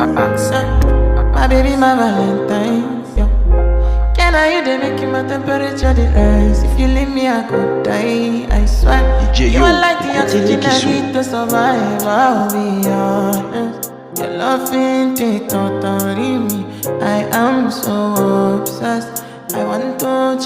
My baby, my Valentine. Yo. Can I you they make my temperature the rise? If you leave me, I could die. I swear. DJ You Yo, are like the écoutez oxygen qui I sont. need to survive. I'll be honest. Your love ain't it totally me. I am so obsessed. I want to